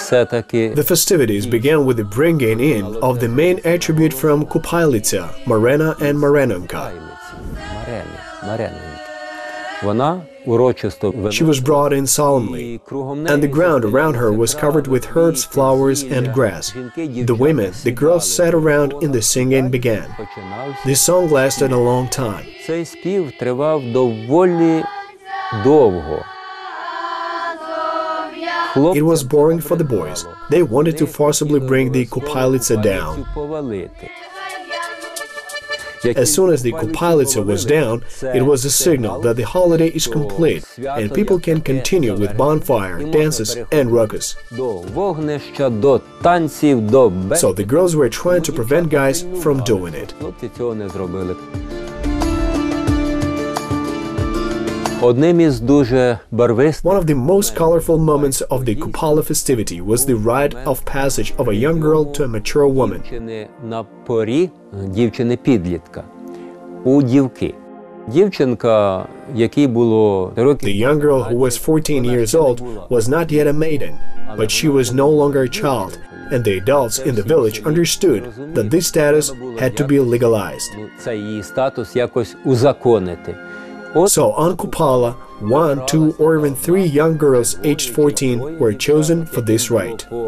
The festivities began with the bringing in of the main attribute from Kupailytsia, Marena and Marenanka. She was brought in solemnly, and the ground around her was covered with herbs, flowers, and grass. The women, the girls sat around and the singing began. This song lasted a long time. It was boring for the boys. They wanted to forcibly bring the Kupailytsia down. As soon as the Kupailytsia was down, it was a signal that the holiday is complete and people can continue with bonfire, dances and ruckus. So the girls were trying to prevent guys from doing it. One of the most colorful moments of the Kupala festivity was the rite of passage of a young girl to a mature woman. The young girl, who was 14 years old, was not yet a maiden, but she was no longer a child, and the adults in the village understood that this status had to be legalized. So on Kupala, 1, 2 or even 3 young girls aged 14 were chosen for this rite. While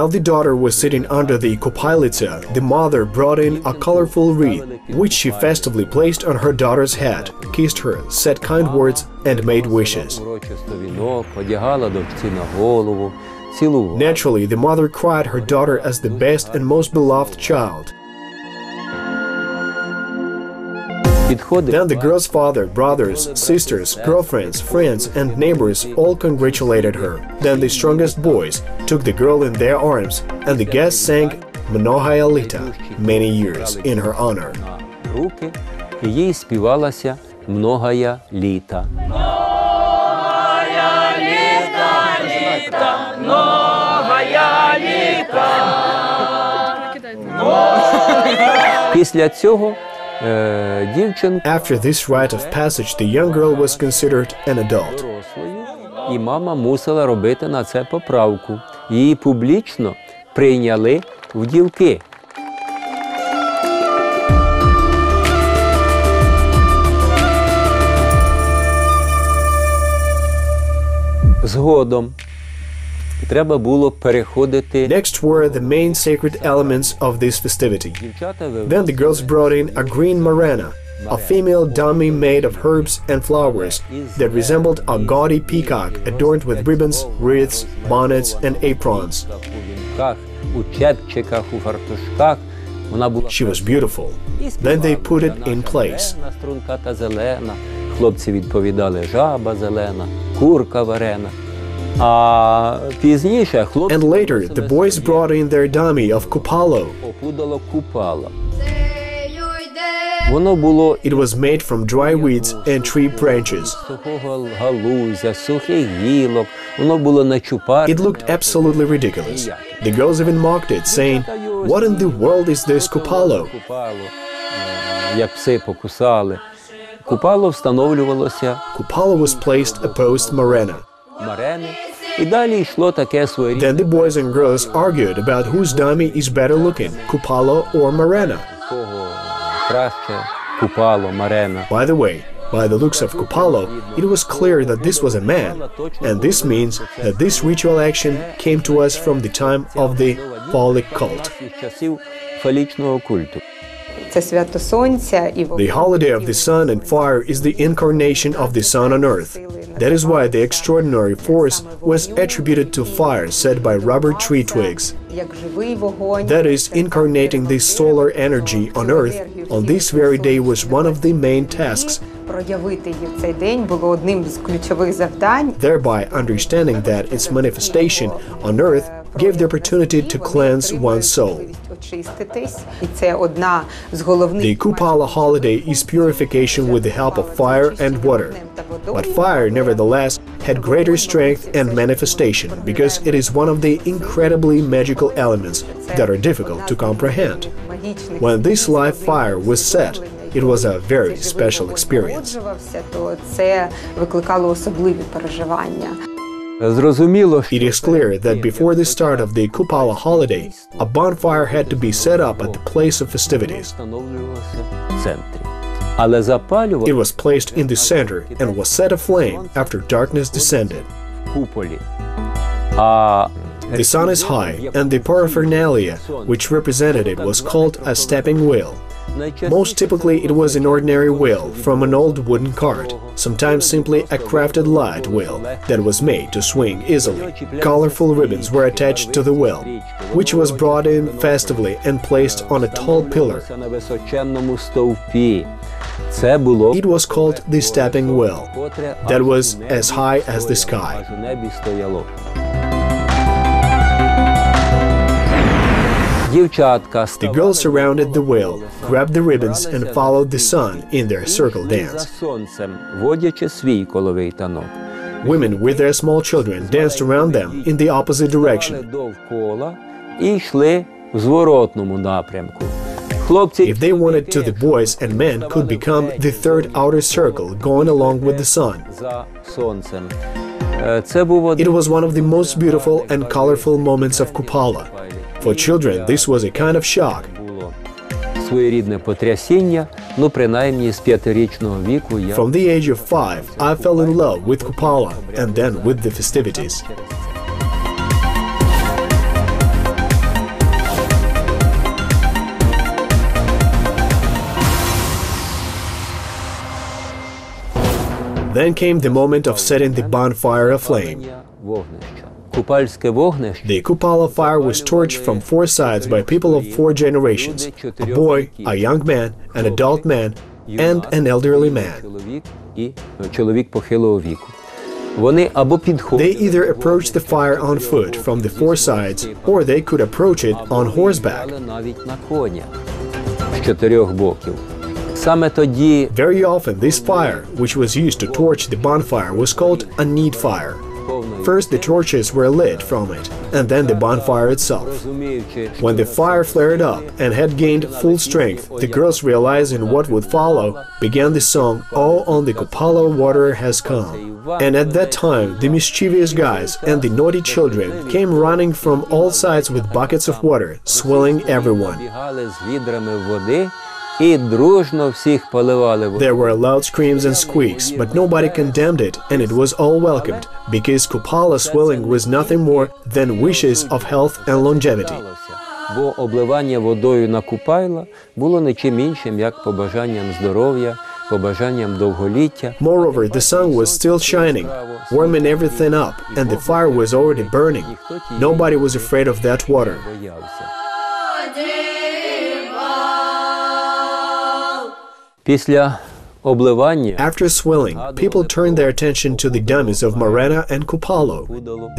the daughter was sitting under the Kupailytsia, the mother brought in a colorful wreath, which she festively placed on her daughter's head, kissed her, said kind words and made wishes. Naturally, the mother cried her daughter as the best and most beloved child. Then the girl's father, brothers, sisters, girlfriends, friends and neighbors all congratulated her. Then the strongest boys took the girl in their arms and the guests sang "Mnohaya lita," many years, in her honor. After this rite of passage, the young girl was considered an adult. Next were the main sacred elements of this festivity. Then the girls brought in a green Marena, a female dummy made of herbs and flowers that resembled a gaudy peacock adorned with ribbons, wreaths, bonnets and aprons. She was beautiful. Then they put it in place. And later, the boys brought in their dummy of Kupalo. It was made from dry weeds and tree branches. It looked absolutely ridiculous. The girls even mocked it, saying, "What in the world is this Kupalo?" Kupalo was placed opposed Marena. Then the boys and girls argued about whose dummy is better looking, Kupalo or Marena. By the way, by the looks of Kupalo, it was clear that this was a man, and this means that this ritual action came to us from the time of the phallic cult. The holiday of the sun and fire is the incarnation of the sun on earth. That is why the extraordinary force was attributed to fire set by rubber tree twigs. That is, incarnating this solar energy on earth on this very day was one of the main tasks. Thereby understanding that its manifestation on earth gave the opportunity to cleanse one's soul. The Kupala holiday is purification with the help of fire and water. But fire, nevertheless, had greater strength and manifestation because it is one of the incredibly magical elements that are difficult to comprehend. When this live fire was set, it was a very special experience. It is clear that before the start of the Kupala holiday, a bonfire had to be set up at the place of festivities. It was placed in the center and was set aflame after darkness descended. The sun is high, and the paraphernalia which represented it was called a stepping wheel. Most typically it was an ordinary wheel from an old wooden cart, sometimes simply a crafted light wheel that was made to swing easily. Colorful ribbons were attached to the wheel, which was brought in festively and placed on a tall pillar. It was called the stepping wheel, that was as high as the sky. The girls surrounded the wheel, grabbed the ribbons and followed the sun in their circle dance. Women with their small children danced around them in the opposite direction. If they wanted to, the boys and men could become the third outer circle going along with the sun. It was one of the most beautiful and colorful moments of Kupala. For children, this was a kind of shock. From the age of 5, I fell in love with Kupala and then with the festivities. Then came the moment of setting the bonfire aflame. The Kupala fire was torched from 4 sides by people of 4 generations: a boy, a young man, an adult man, and an elderly man. They either approached the fire on foot from the 4 sides, or they could approach it on horseback. Very often this fire, which was used to torch the bonfire, was called a need fire. First the torches were lit from it, and then the bonfire itself. When the fire flared up and had gained full strength, the girls, realizing what would follow, began the song "Oh, on the Kupalo water has come." And at that time the mischievous guys and the naughty children came running from all sides with buckets of water, swilling everyone. There were loud screams and squeaks, but nobody condemned it, and it was all welcomed, because Kupala swilling was nothing more than wishes of health and longevity. Бо обливання водою на Купайла було нічим іншим, як побажанням здоров'я, побажанням довголіття. Moreover, the sun was still shining, warming everything up, and the fire was already burning. Nobody was afraid of that water. After swilling, people turned their attention to the dummies of Marena and Kupalo.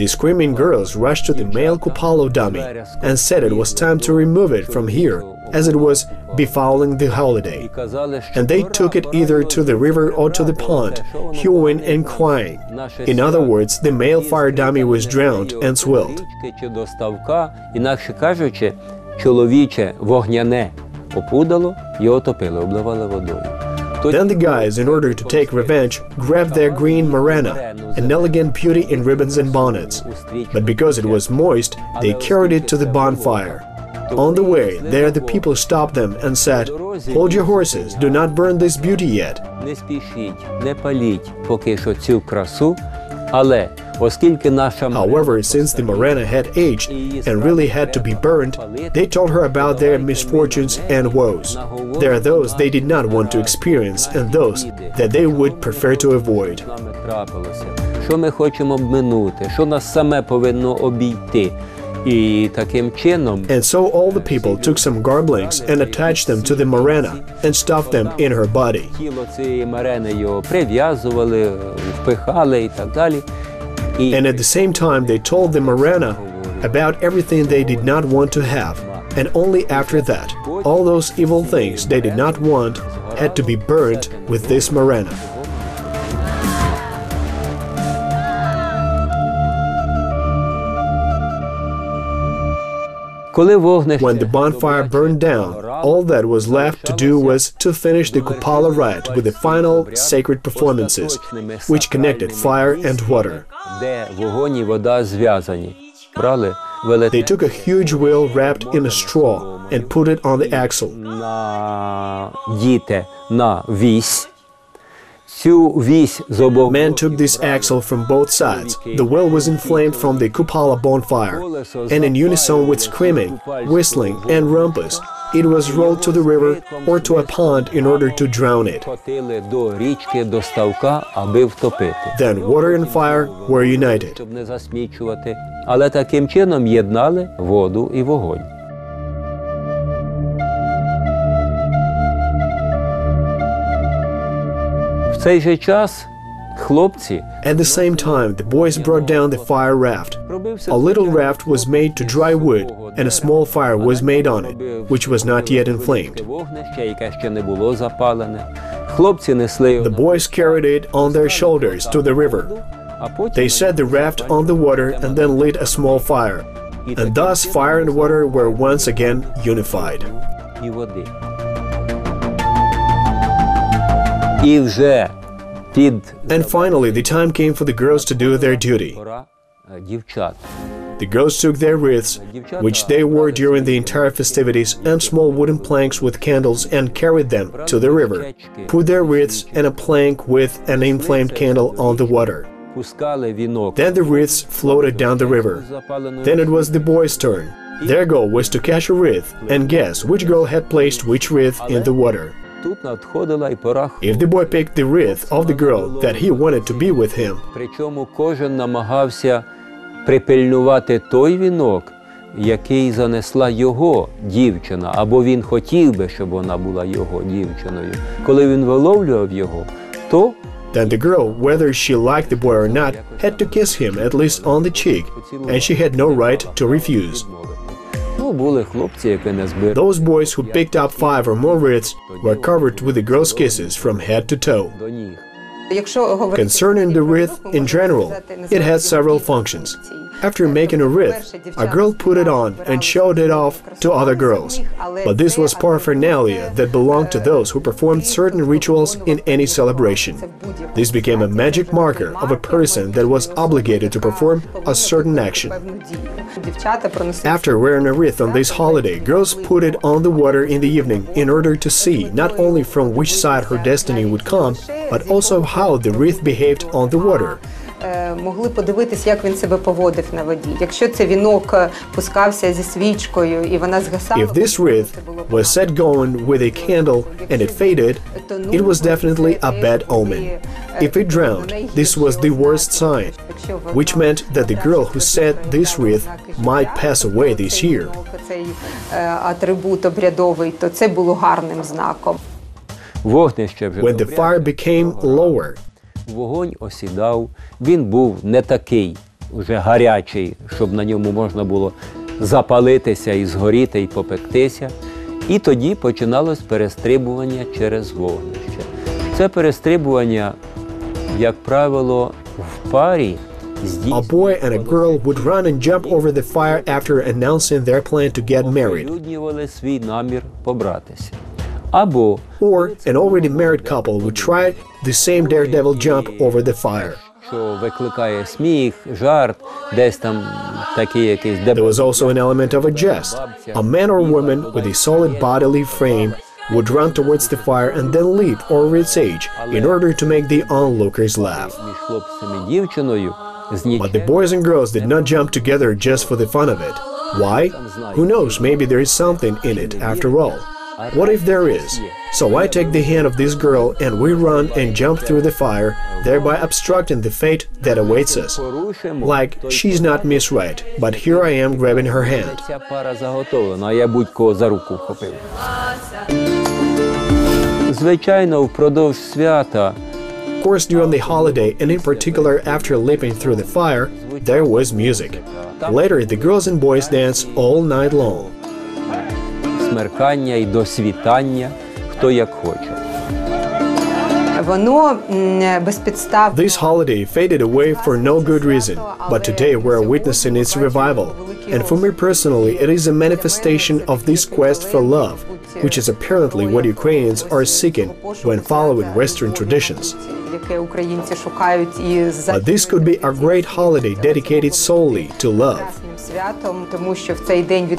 The screaming girls rushed to the male Kupalo dummy and said it was time to remove it from here, as it was befouling the holiday. And they took it either to the river or to the pond, hewing and crying. In other words, the male fire dummy was drowned and swilled. Then the guys, in order to take revenge, grabbed their green Marena, an elegant beauty in ribbons and bonnets. But because it was moist, they carried it to the bonfire. On the way, there the people stopped them and said, "Hold your horses, do not burn this beauty yet." However, since the Marena had aged and really had to be burned, they told her about their misfortunes and woes. There are those they did not want to experience and those that they would prefer to avoid. And so all the people took some garblings and attached them to the Marena and stuffed them in her body. And at the same time they told the Marena about everything they did not want to have, and only after that, all those evil things they did not want had to be burnt with this Marena. When the bonfire burned down, All that was left to do was to finish the Kupala rite with the final sacred performances, which connected fire and water. They took a huge wheel wrapped in a straw and put it on the axle. Men took this axle from both sides. The wheel was inflamed from the Kupala bonfire, and in unison with screaming, whistling, and rumpus, it was rolled to the river or to a pond in order to drown it. Then water and fire were united. Але таким чином єднали воду і вогонь. В цей же час хлопці At the same time, the boys brought down the fire raft. A little raft was made to dry wood, and a small fire was made on it, which was not yet inflamed. The boys carried it on their shoulders to the river. They set the raft on the water and then lit a small fire, and thus fire and water were once again unified. And finally, the time came for the girls to do their duty. The girls took their wreaths, which they wore during the entire festivities, and small wooden planks with candles, and carried them to the river, put their wreaths and a plank with an inflamed candle on the water. Then the wreaths floated down the river. Then it was the boys' turn. Their goal was to catch a wreath and guess which girl had placed which wreath in the water. If the boy picked the wreath of the girl that he wanted to be with him, який занесла його дівчина, або він хотів би, щоб вона була його дівчиною. Коли він виловлював його, то then the girl, whether she liked the boy or not, had to kiss him at least on the cheek, and she had no right to refuse. Those boys who picked up 5 or more wreaths were covered with the girl's kisses from head to toe. Concerning the wreath in general, it had several functions. After making a wreath, a girl put it on and showed it off to other girls. But this was paraphernalia that belonged to those who performed certain rituals in any celebration. This became a magic marker of a person that was obligated to perform a certain action. After wearing a wreath on this holiday, girls put it on the water in the evening in order to see not only from which side her destiny would come, but also how the wreath behaved on the water. Могли подивитись, як він себе поводив на воді. Якщо це вінок пускався зі свічкою і вона згасала, if this wreath was set going with a candle and it faded, it was definitely a bad omen. If it drowned, this was the worst sign, which meant that the girl who set this wreath might pass away this year. Цей атрибут обрядовий, то це було гарним знаком. When the fire became lower, вогонь осідав, він був не такий вже гарячий, щоб на ньому можна було запалитися і згоріти, і попектися. І тоді починалось перестрибування через вогнище. Це перестрибування, як правило, в парі a boy and a girl would run and jump over the fire after announcing their plan to get married. Оприлюднювали свій намір побратися. Or an already married couple would try the same daredevil jump over the fire. There was also an element of a jest. A man or woman with a solid bodily frame would run towards the fire and then leap over its edge in order to make the onlookers laugh. But the boys and girls did not jump together just for the fun of it. Why? Who knows, maybe there is something in it after all. What if there is? So I take the hand of this girl and we run and jump through the fire, thereby obstructing the fate that awaits us. Like, she's not Miss Right, but here I am grabbing her hand. Звичайно, впродовж свята, of course, during the holiday, and in particular after leaping through the fire, there was music. Later, the girls and boys danced all night long. Смеркання і до світання, хто як хоче. This holiday faded away for no good reason, but today we're witnessing its revival. And for me personally, it is a manifestation of this quest for love, which is apparently what Ukrainians are seeking when following Western traditions. But this could be a great holiday dedicated solely to love.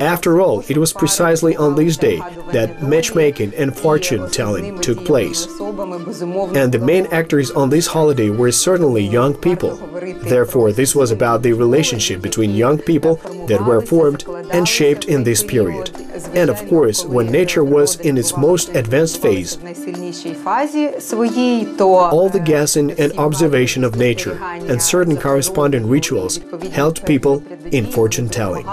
After all, it was precisely on this day that matchmaking and fortune-telling took place. And the main actors on this holiday were certainly young people. Therefore, this was about the relationship between young people that were formed and shaped in this period. And of course, when nature was in its most advanced phase, all the guessing and observation of nature and certain corresponding rituals helped people in fortune-telling.